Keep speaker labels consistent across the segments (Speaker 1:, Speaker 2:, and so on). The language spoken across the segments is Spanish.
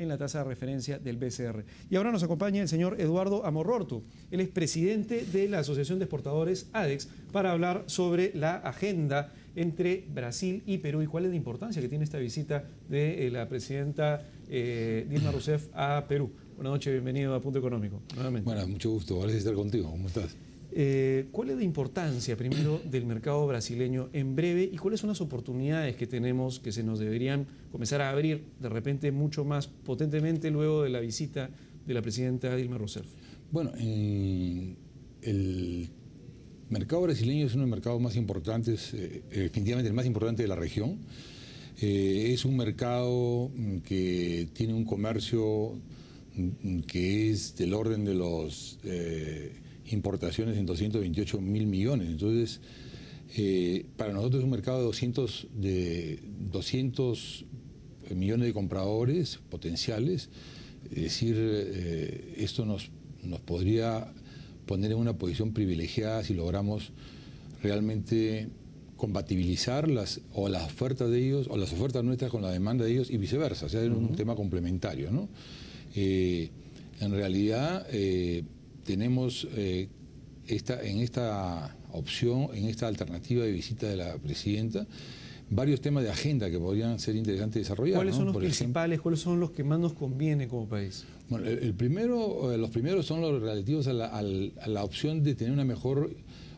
Speaker 1: en la tasa de referencia del BCR. Y ahora nos acompaña el señor Eduardo Amorortu. Él es presidente de la Asociación de Exportadores ADEX para hablar sobre la agenda entre Brasil y Perú y cuál es la importancia que tiene esta visita de la presidenta Dilma Rousseff a Perú. Buenas noches, bienvenido a Punto Económico. Nuevamente.
Speaker 2: Bueno, mucho gusto, gracias estar contigo. ¿Cómo estás?
Speaker 1: ¿Cuál es la importancia, primero, del mercado brasileño en breve y cuáles son las oportunidades que tenemos que se nos deberían comenzar a abrir de repente mucho más potentemente luego de la visita de la presidenta Dilma Rousseff?
Speaker 2: Bueno, el mercado brasileño es uno de los mercados más importantes, definitivamente el más importante de la región. Es un mercado que tiene un comercio que es del orden de los importaciones en 228 mil millones. Entonces, para nosotros es un mercado de 200 millones de compradores potenciales. Es decir, esto nos podría poner en una posición privilegiada si logramos realmente compatibilizar las ofertas de ellos o las ofertas nuestras con la demanda de ellos y viceversa, o sea, es un tema complementario, ¿no? En realidad tenemos en esta opción, en esta alternativa de visita de la presidenta, varios temas de agenda que podrían ser interesantes desarrollar.
Speaker 1: ¿Cuáles son los
Speaker 2: Por
Speaker 1: principales,
Speaker 2: ejemplo,
Speaker 1: cuáles son los que más nos conviene como país?
Speaker 2: Bueno, los primeros son los relativos a la opción de tener una mejor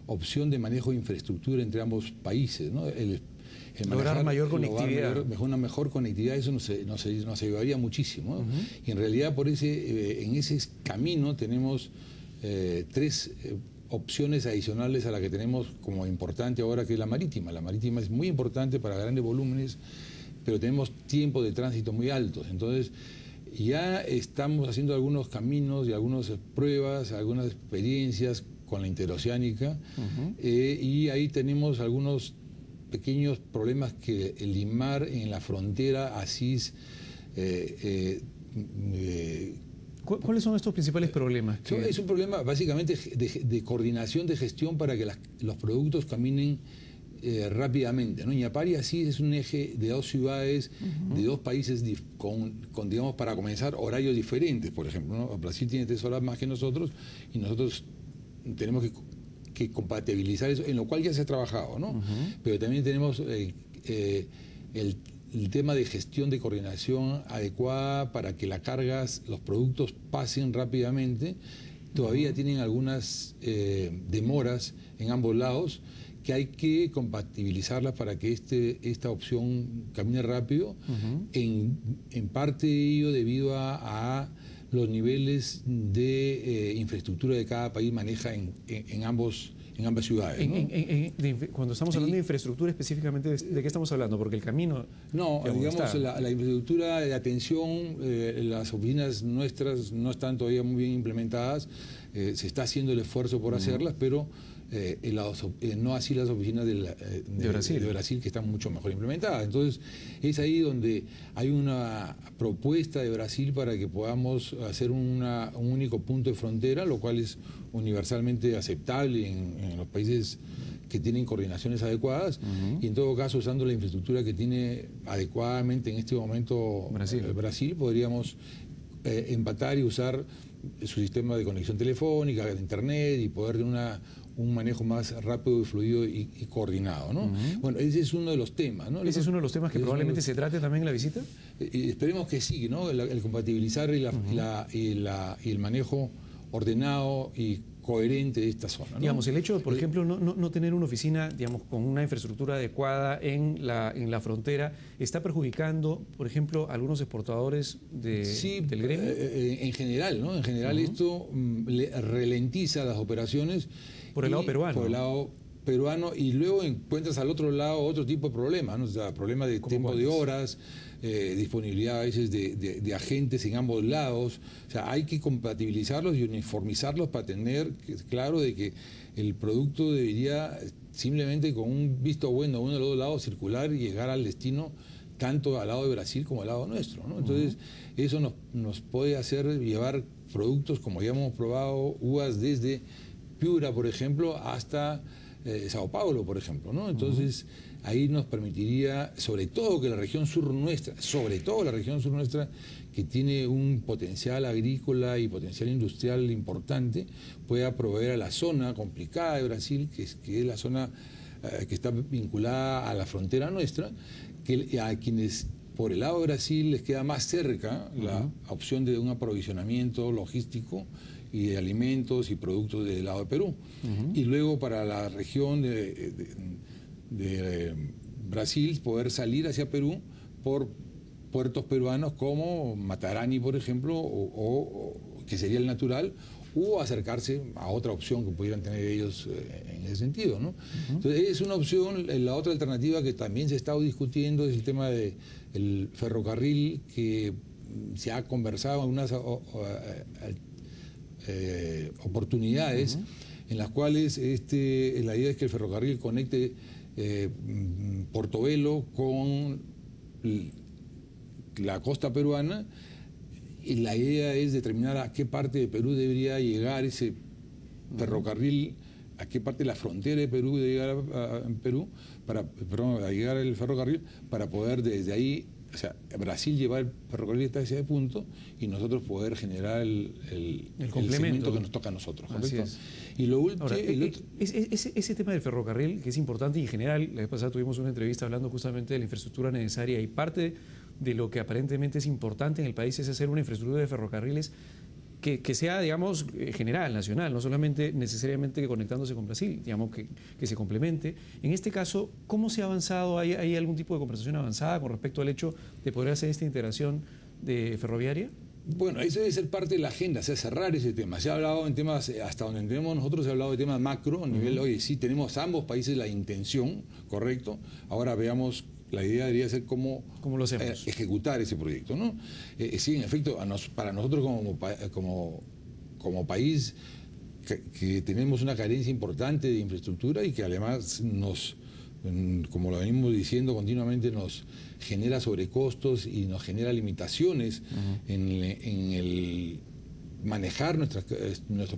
Speaker 2: opción de manejo de infraestructura entre ambos países, ¿no?
Speaker 1: Lograr mayor conectividad.
Speaker 2: Una mejor conectividad, eso nos ayudaría muchísimo, ¿no? Y en realidad en ese camino tenemos tres opciones adicionales a la que tenemos como importante ahora, que es la marítima. La marítima es muy importante para grandes volúmenes, pero tenemos tiempos de tránsito muy altos. Entonces, ya estamos haciendo algunos caminos y algunas pruebas, algunas experiencias con la interoceánica, y ahí tenemos algunos pequeños problemas que limar en la frontera Asís.
Speaker 1: ¿Cuáles son estos principales problemas?
Speaker 2: Es un problema básicamente de coordinación de gestión para que los productos caminen rápidamente, ¿no? Ñapar y Asís es un eje de dos ciudades, de dos países con, digamos, para comenzar, horarios diferentes, por ejemplo, ¿no? Brasil tiene 3 horas más que nosotros y nosotros tenemos que compatibilizar eso, en lo cual ya se ha trabajado, ¿no? Pero también tenemos el tema de gestión de coordinación adecuada para que las cargas, los productos pasen rápidamente. Todavía tienen algunas demoras en ambos lados que hay que compatibilizarlas para que esta opción camine rápido, en parte de ello debido a los niveles de infraestructura de cada país maneja en ambas ciudades, ¿no?
Speaker 1: Cuando estamos hablando de infraestructura específicamente, ¿de qué estamos hablando? Porque el camino...
Speaker 2: No, digamos, la infraestructura de atención, las oficinas nuestras no están todavía muy bien implementadas, se está haciendo el esfuerzo por hacerlas, pero no así las oficinas de Brasil, que están mucho mejor implementadas. Entonces, es ahí donde hay una propuesta de Brasil para que podamos hacer un único punto de frontera, lo cual es universalmente aceptable en los países que tienen coordinaciones adecuadas, y en todo caso, usando la infraestructra que tiene adecuadamente en este momento Brasil podríamos empatar y usar su sistema de conexión telefónica, de internet, y poder tener un manejo más rápido y fluido y coordinado, ¿no? Bueno, ese es uno de los temas, ¿no?
Speaker 1: ¿Ese es uno de los temas que probablemente se trate también en la visita?
Speaker 2: Esperemos que sí, ¿no? El compatibilizar y el manejo ordenado y coherente de esta zona, ¿no?
Speaker 1: Digamos, el hecho de, por ejemplo, no tener una oficina, digamos, con una infraestructura adecuada en la frontera, ¿está perjudicando, por ejemplo, a algunos exportadores del gremio?
Speaker 2: En general, ¿no? En general esto ralentiza las operaciones.
Speaker 1: Por el lado peruano.
Speaker 2: Por el lado peruano, y luego encuentras al otro lado otro tipo de problemas, ¿no? O sea, problemas de tiempo de horas, disponibilidad a veces de agentes en ambos lados. O sea, hay que compatibilizarlos y uniformizarlos para tener claro de que el producto debería simplemente con un visto bueno uno de los dos lados circular y llegar al destino tanto al lado de Brasil como al lado nuestro, ¿no? Entonces, eso nos puede hacer llevar productos, como ya hemos probado, uvas desde Piura, por ejemplo, hasta Sao Paulo, por ejemplo, ¿no? Entonces, ahí nos permitiría, sobre todo que la región sur nuestra, que tiene un potencial agrícola y potencial industrial importante, pueda proveer a la zona complicada de Brasil, que es la zona que está vinculada a la frontera nuestra, que a quienes por el lado de Brasil les queda más cerca la opción de un aprovisionamiento logístico y de alimentos y productos del lado de Perú. Y luego para la región de Brasil poder salir hacia Perú por puertos peruanos como Matarani, por ejemplo, o que sería el natural, o acercarse a otra opción que pudieran tener ellos en ese sentido, ¿no? Entonces es una opción. La otra alternativa que también se ha estado discutiendo es el tema del ferrocarril, que se ha conversado en unas oportunidades en las cuales la idea es que el ferrocarril conecte Portobelo con la costa peruana, y la idea es determinar a qué parte de Perú debería llegar ese ferrocarril, a qué parte de la frontera de Perú debe llegar a llegar el ferrocarril, para poder desde ahí, o sea, Brasil llevar el ferrocarril hasta ese punto y nosotros poder generar el segmento que nos toca a nosotros, ¿correcto? Y lo último...
Speaker 1: Ese tema del ferrocarril, que es importante, y en general, la vez pasada tuvimos una entrevista hablando justamente de la infraestructura necesaria, y parte de lo que aparentemente es importante en el país es hacer una infraestructura de ferrocarriles que sea, digamos, general, nacional, no solamente necesariamente conectándose con Brasil, digamos, que se complemente. En este caso, ¿cómo se ha avanzado? ¿Hay algún tipo de conversación avanzada con respecto al hecho de poder hacer esta integración ferroviaria?
Speaker 2: Bueno, eso debe ser parte de la agenda, o sea, cerrar ese tema. Se ha hablado en temas, hasta donde entendemos nosotros, se ha hablado de temas macro, a nivel, oye, sí, tenemos ambos países la intención, correcto, ahora veamos. La idea debería ser cómo
Speaker 1: lo hacemos,
Speaker 2: ejecutar ese proyecto, ¿no? Sí, en efecto, para nosotros como país que tenemos una carencia importante de infraestructura y que además como lo venimos diciendo continuamente, nos genera sobrecostos y nos genera limitaciones en el manejar nuestros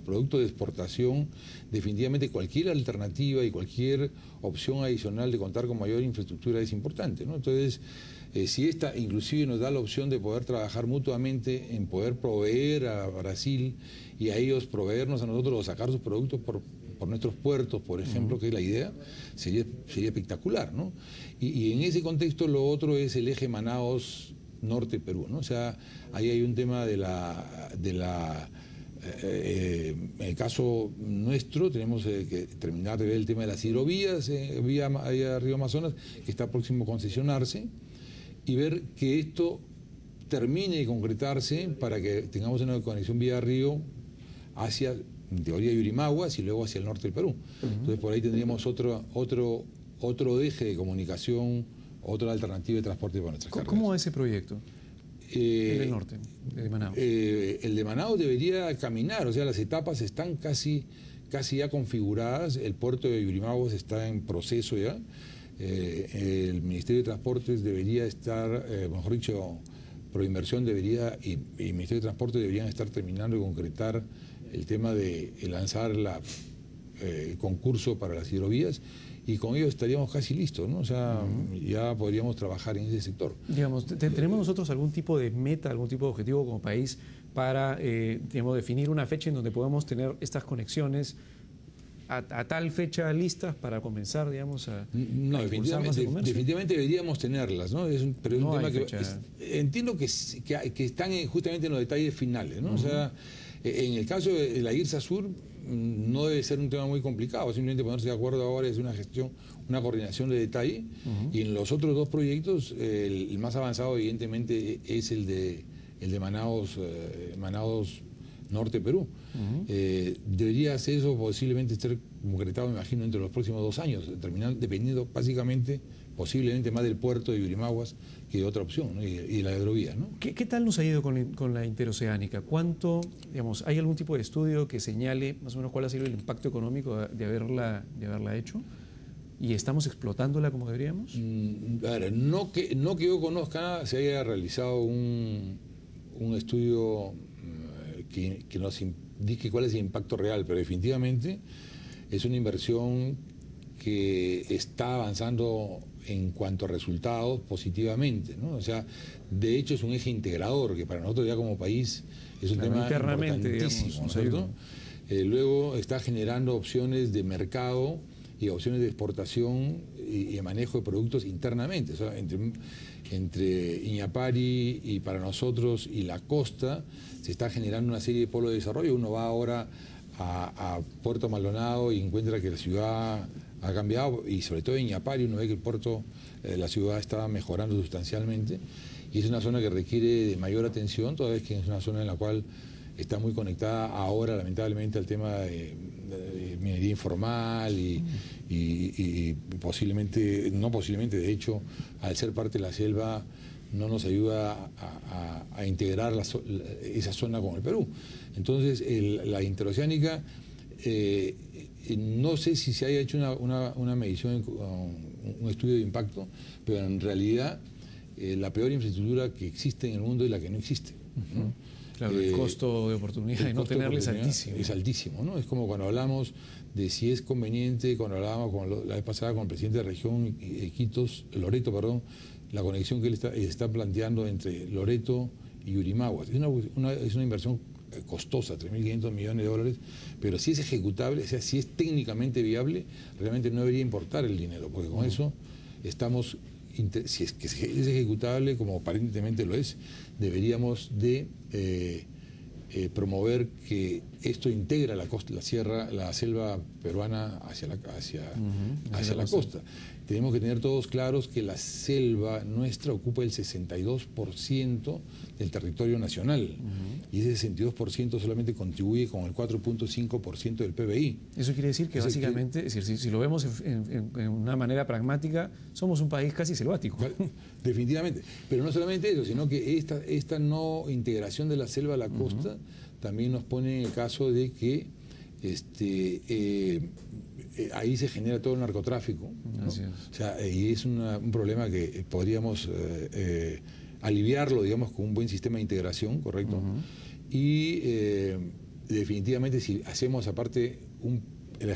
Speaker 2: productos de exportación. Definitivamente cualquier alternativa y cualquier opción adicional de contar con mayor infraestructura es importante, ¿no? Entonces, si esta inclusive nos da la opción de poder trabajar mutuamente en poder proveer a Brasil y a ellos proveernos a nosotros o sacar sus productos por nuestros puertos, por ejemplo, que es la idea, sería espectacular, ¿no? Y en ese contexto lo otro es el eje Manaos Norte Perú, ¿no? O sea, ahí hay un tema en el caso nuestro tenemos que terminar de ver el tema de las hidrovías vía Río Amazonas, que está próximo a concesionarse, y ver que esto termine de concretarse para que tengamos una conexión vía Río hacia, en teoría, Yurimaguas y luego hacia el norte del Perú. Entonces por ahí tendríamos otro eje de comunicación, otra alternativa de transporte para nuestras cargas.
Speaker 1: ¿Cómo va ese proyecto? El del norte, el de Manaos.
Speaker 2: El de Manaos debería caminar, o sea, las etapas están casi ya configuradas, el puerto de Yurimaguas está en proceso ya, el Ministerio de Transportes debería estar, mejor dicho, Proinversión debería y el Ministerio de Transportes deberían estar terminando de concretar el tema de lanzar el concurso para las hidrovías, y con ello estaríamos casi listos, ¿no? O sea, ya podríamos trabajar en ese sector.
Speaker 1: Digamos, ¿tenemos nosotros algún tipo de meta, algún tipo de objetivo como país para, digamos, definir una fecha en donde podamos tener estas conexiones a tal fecha listas para comenzar, digamos, a impulsar más el comercio?
Speaker 2: Definitivamente deberíamos tenerlas, ¿no? Pero es un tema que entiendo que están justamente en los detalles finales, ¿no? O sea, en el caso de la IRSA Sur no debe ser un tema muy complicado, simplemente ponerse de acuerdo ahora es una gestión, una coordinación de detalle, y en los otros dos proyectos el más avanzado evidentemente es el de Manaos Norte Perú. Debería ser eso posiblemente estar concretado, me imagino, entre los próximos 2 años, dependiendo básicamente, posiblemente más del puerto de Yurimaguas que de otra opción, ¿no? y la hidrovía, ¿no?
Speaker 1: ¿Qué tal nos ha ido con la interoceánica? ¿Cuánto, digamos, hay algún tipo de estudio que señale más o menos cuál ha sido el impacto económico de haberla hecho? ¿Y estamos explotándola como deberíamos?
Speaker 2: A ver, no que yo conozca se haya realizado un estudio que nos indique cuál es el impacto real, pero definitivamente es una inversión que está avanzando en cuanto a resultados positivamente, ¿no? O sea, de hecho es un eje integrador que para nosotros ya como país es un tema importantísimo, ¿no es cierto? Luego está generando opciones de mercado y opciones de exportación y de manejo de productos internamente. O sea, entre Iñapari y para nosotros y la costa se está generando una serie de polos de desarrollo. Uno va ahora a Puerto Maldonado y encuentra que la ciudad ha cambiado, y sobre todo en Iñapari uno ve que el puerto, la ciudad está mejorando sustancialmente, y es una zona que requiere de mayor atención, toda vez que es una zona en la cual está muy conectada ahora lamentablemente al tema de minería informal y posiblemente, no posiblemente, de hecho, al ser parte de la selva no nos ayuda a integrar esa zona con el Perú. Entonces, la interoceánica, no sé si se haya hecho una medición, un estudio de impacto, pero en realidad la peor infraestructura que existe en el mundo es la que no existe, ¿no?
Speaker 1: Claro, el costo de oportunidad de no tenerla es altísimo.
Speaker 2: Es altísimo, ¿no? Es como cuando hablamos de si es conveniente, cuando hablábamos la vez pasada con el presidente de la región, Loreto, perdón, la conexión que él está planteando entre Loreto y Yurimaguas. Es una inversión costosa, 3.500 millones de dólares, pero si es ejecutable, o sea, si es técnicamente viable, realmente no debería importar el dinero, porque con eso estamos, si es que es ejecutable, como aparentemente lo es, deberíamos de promover que esto integra la costa, la sierra, la selva peruana hacia la costa. Tenemos que tener todos claros que la selva nuestra ocupa el 62% del territorio nacional, y ese 62% solamente contribuye con el 4.5% del PBI.
Speaker 1: Eso quiere decir que básicamente, es decir, si lo vemos en una manera pragmática, somos un país casi selvático.
Speaker 2: Definitivamente. Pero no solamente eso, sino que esta no integración de la selva a la costa también nos pone en el caso de que ahí se genera todo el narcotráfico, ¿no? Así es. O sea, y es un problema que podríamos aliviarlo, digamos, con un buen sistema de integración, ¿correcto? Y definitivamente, si hacemos aparte la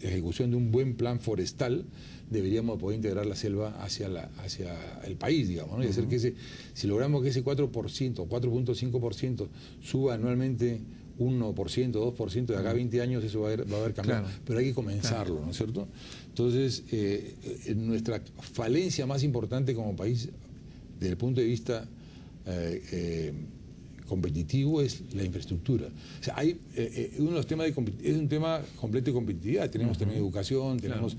Speaker 2: ejecución de un buen plan forestal, deberíamos poder integrar la selva hacia el país, digamos, ¿no? Y hacer que si logramos que ese 4%, 4.5% suba anualmente 1%, 2%, de acá a 20 años eso va a haber cambiado. Claro. Pero hay que comenzarlo, ¿no es cierto? Entonces, nuestra falencia más importante como país, desde el punto de vista competitivo, es la infraestructura. O sea, hay uno de los temas es un tema completo de competitividad. Tenemos también educación, tenemos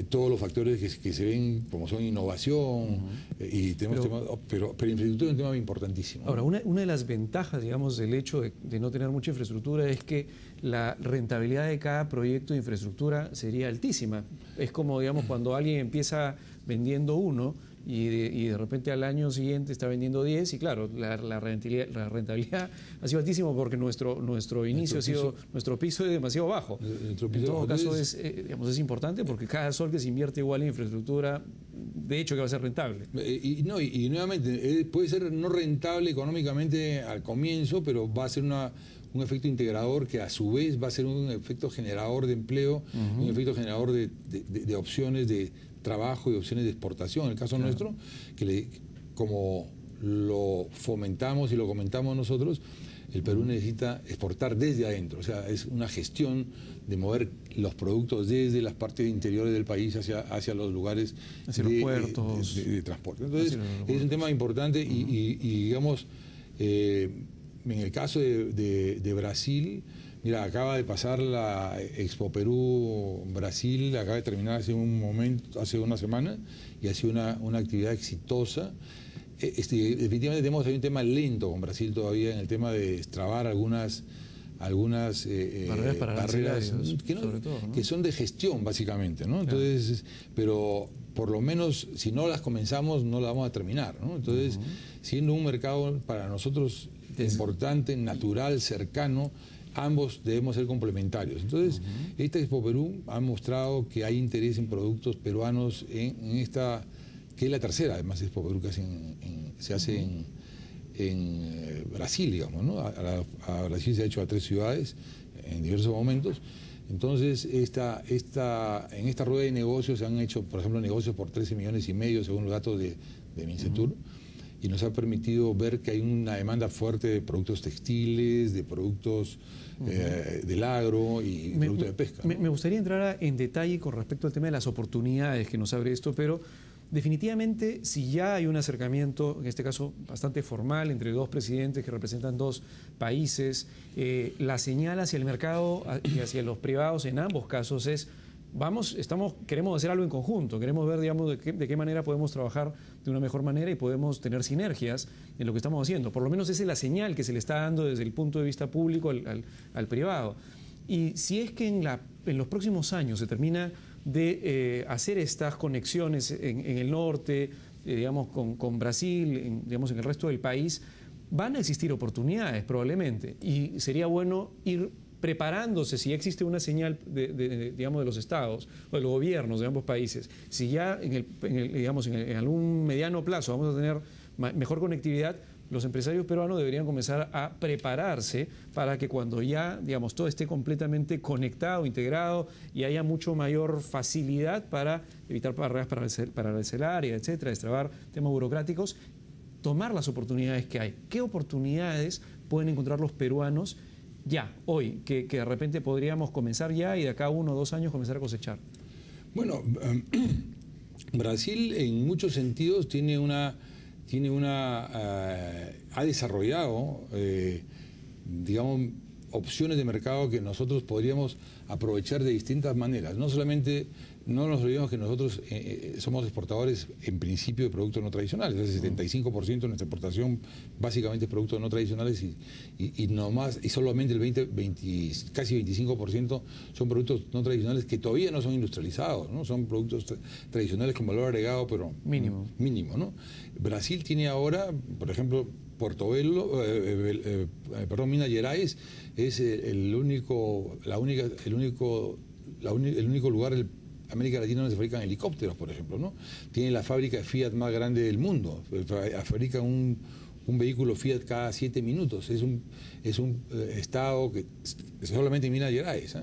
Speaker 2: todos los factores que se ven como son innovación, y tenemos pero infraestructura es un tema importantísimo.
Speaker 1: Ahora, una de las ventajas, digamos, del hecho de no tener mucha infraestructura es que la rentabilidad de cada proyecto de infraestructura sería altísima. Es como, digamos, cuando alguien empieza vendiendo uno y de repente al año siguiente está vendiendo 10, y claro, la rentabilidad ha sido altísima porque nuestro inicio ha sido, nuestro piso es demasiado bajo. En todo caso digamos, es importante porque cada sol que se invierte igual en infraestructura, de hecho que va a ser rentable.
Speaker 2: Y nuevamente, puede ser no rentable económicamente al comienzo, pero va a ser un efecto integrador que a su vez va a ser un efecto generador de empleo, un efecto generador de opciones de trabajo y opciones de exportación. En el caso nuestro, como lo fomentamos y lo comentamos nosotros, el Perú necesita exportar desde adentro. O sea, es una gestión de mover los productos desde las partes interiores del país hacia los lugares,
Speaker 1: hacia los puertos
Speaker 2: de transporte. Entonces, es un tema importante y digamos, en el caso de Brasil, mira, acaba de pasar la Expo Perú Brasil, acaba de terminar hace una semana, y ha sido una actividad exitosa. Definitivamente tenemos ahí un tema lento con Brasil todavía en el tema de destrabar algunas barreras que son de gestión básicamente, ¿no? Entonces, pero por lo menos si no las comenzamos no las vamos a terminar, ¿no? Entonces, siendo un mercado para nosotros importante, natural, cercano, ambos debemos ser complementarios. Entonces, esta Expo Perú ha mostrado que hay interés en productos peruanos en esta, que es la tercera, además, Expo Perú que se hace en Brasil, digamos, ¿no? A Brasil se ha hecho a 3 ciudades en diversos momentos. Entonces, en esta rueda de negocios se han hecho, por ejemplo, negocios por 13,5 millones según los datos de Mincetur, y nos ha permitido ver que hay una demanda fuerte de productos textiles, de productos del agro y productos de pesca, ¿no?
Speaker 1: Me gustaría entrar en detalle con respecto al tema de las oportunidades que nos abre esto, pero definitivamente si ya hay un acercamiento, en este caso bastante formal, entre dos presidentes que representan dos países, la señal hacia el mercado y hacia los privados en ambos casos es: queremos hacer algo en conjunto, queremos ver, digamos, de qué manera podemos trabajar de una mejor manera y podemos tener sinergias en lo que estamos haciendo. Por lo menos esa es la señal que se le está dando desde el punto de vista público al privado. Y si es que en los próximos años se termina de hacer estas conexiones en el norte, digamos, con Brasil, digamos, en el resto del país, van a existir oportunidades probablemente. Y sería bueno ir preparándose, si ya existe una señal digamos, de los estados o de los gobiernos de ambos países, si ya en algún mediano plazo vamos a tener mejor conectividad, los empresarios peruanos deberían comenzar a prepararse para que cuando ya, digamos, todo esté completamente conectado, integrado y haya mucho mayor facilidad para evitar barreras para arancelaria, etcétera, destrabar temas burocráticos, tomar las oportunidades que hay. ¿Qué oportunidades pueden encontrar los peruanos ya, hoy, que de repente podríamos comenzar ya y de acá a 1 o 2 años comenzar a cosechar?
Speaker 2: Bueno, Brasil en muchos sentidos ha desarrollado, digamos, opciones de mercado que nosotros podríamos aprovechar de distintas maneras. No solamente, no nos olvidemos que nosotros somos exportadores en principio de productos no tradicionales. El 75% de nuestra exportación básicamente es productos no tradicionales y solamente el casi 25% son productos no tradicionales que todavía no son industrializados, ¿no? Son productos tradicionales con valor agregado, pero mínimo, ¿no? Brasil tiene ahora, por ejemplo, Minas Gerais es el único lugar de América Latina donde se fabrican helicópteros, por ejemplo, ¿no? Tiene la fábrica de Fiat más grande del mundo, fabrica un vehículo Fiat cada 7 minutos. Es un estado que, solamente en Minas Gerais,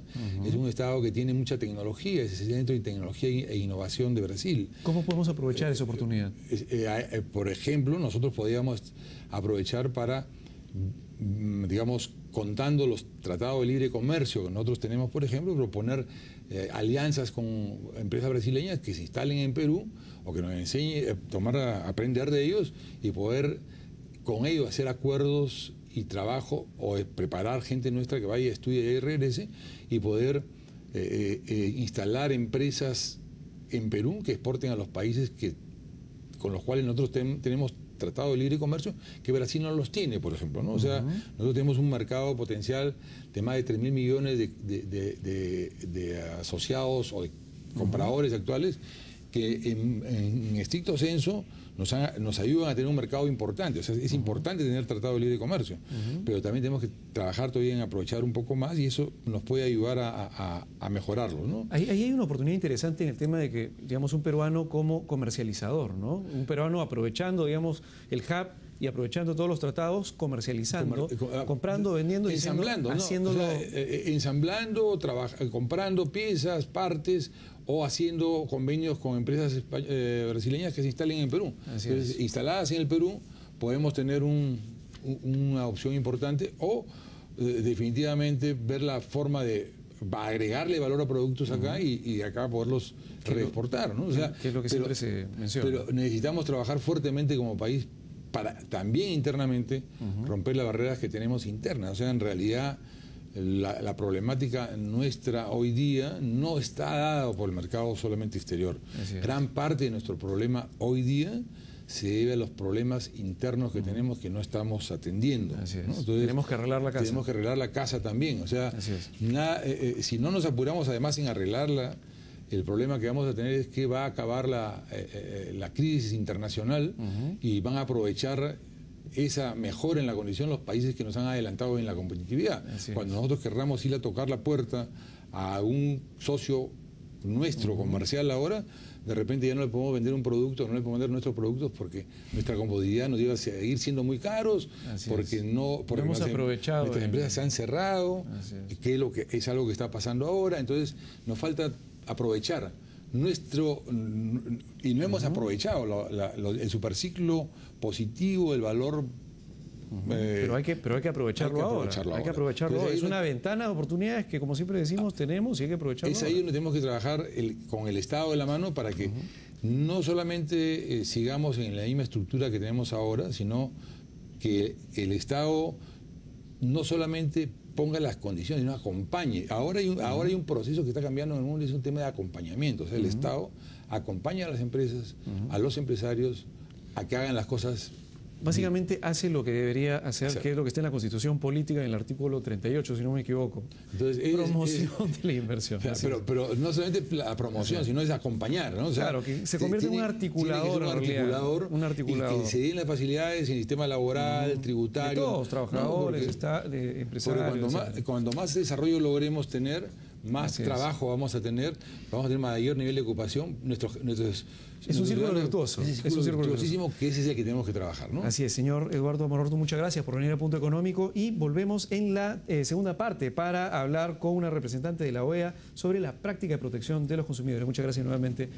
Speaker 2: es un estado que tiene mucha tecnología, es el centro de tecnología e innovación de Brasil.
Speaker 1: ¿Cómo podemos aprovechar esa oportunidad?
Speaker 2: Por ejemplo, nosotros podríamos aprovechar para, digamos, contando los tratados de libre comercio que nosotros tenemos, por ejemplo, proponer alianzas con empresas brasileñas que se instalen en Perú o que nos enseñen, aprender de ellos y poder con ellos hacer acuerdos y trabajo o preparar gente nuestra que vaya, estudie y regrese y poder instalar empresas en Perú que exporten a los países con los cuales nosotros tenemos tratado de libre comercio, que Brasil no los tiene, por ejemplo, ¿no? O sea, nosotros tenemos un mercado potencial de más de 3.000 millones de asociados o de compradores actuales que en estricto senso nos ayudan a tener un mercado importante. O sea, es importante tener tratado de libre comercio, pero también tenemos que trabajar todavía en aprovechar un poco más y eso nos puede ayudar a mejorarlo, ¿no?
Speaker 1: Ahí hay una oportunidad interesante en el tema de que, digamos, un peruano como comercializador, ¿no? Un peruano aprovechando, digamos, el hub y aprovechando todos los tratados, comercializando, comprando, vendiendo,
Speaker 2: ensamblando, haciéndolo, ¿no? O sea, ensamblando, comprando piezas, partes o haciendo convenios con empresas brasileñas que se instalen en Perú. Entonces, instaladas en el Perú, podemos tener una opción importante o definitivamente ver la forma de agregarle valor a productos acá y acá poderlos reexportar, ¿no? O sea,
Speaker 1: que es lo que siempre se menciona.
Speaker 2: Pero necesitamos trabajar fuertemente como país para también internamente romper las barreras que tenemos internas. O sea, en realidad la problemática nuestra hoy día no está dada por el mercado solamente exterior. Gran parte de nuestro problema hoy día se debe a los problemas internos que tenemos que no estamos atendiendo, ¿no? Entonces,
Speaker 1: tenemos que arreglar la casa.
Speaker 2: Tenemos que arreglar la casa también. O sea, si no nos apuramos además en arreglarla, el problema que vamos a tener es que va a acabar la crisis internacional y van a aprovechar esa mejora en la condición los países que nos han adelantado en la competitividad. Cuando nosotros querramos ir a tocar la puerta a un socio nuestro comercial ahora, de repente ya no le podemos vender un producto, no le podemos vender nuestros productos porque nuestra comodidad nos lleva a seguir siendo muy caros, porque
Speaker 1: hemos aprovechado
Speaker 2: nuestras empresas se han cerrado, que es algo que está pasando ahora, entonces nos falta aprovechar y no hemos aprovechado el superciclo positivo, el valor.
Speaker 1: Pero hay que aprovecharlo ahora. Hay que aprovecharlo ahora. Es una ventana de oportunidades que, como siempre decimos, tenemos y hay que aprovecharlo.
Speaker 2: Es ahí donde tenemos que trabajar con el Estado de la mano para que no solamente sigamos en la misma estructura que tenemos ahora, sino que el Estado no solamente ponga las condiciones, sino acompañe. Ahora hay un proceso que está cambiando en el mundo, es un tema de acompañamiento. O sea, el Estado acompaña a las empresas, a los empresarios, a que hagan las cosas.
Speaker 1: Básicamente hace lo que debería hacer, que es lo que está en la Constitución Política, en el artículo 38, si no me equivoco. Entonces, promoción de la inversión.
Speaker 2: Pero no solamente la promoción, sino es acompañar, ¿no? O sea,
Speaker 1: claro, que se convierte en un articulador.
Speaker 2: Un articulador. Y que se den las facilidades en el sistema laboral, tributario.
Speaker 1: De todos, trabajadores, de empresarios.
Speaker 2: Cuando más desarrollo logremos tener, más trabajo vamos a tener mayor nivel de ocupación.
Speaker 1: Es un círculo virtuoso.
Speaker 2: Es un círculo virtuosísimo, que ese es el que tenemos que trabajar, ¿no?
Speaker 1: Así es, señor Eduardo Amororto, muchas gracias por venir a Punto Económico y volvemos en la segunda parte para hablar con una representante de la OEA sobre la práctica de protección de los consumidores. Muchas gracias nuevamente.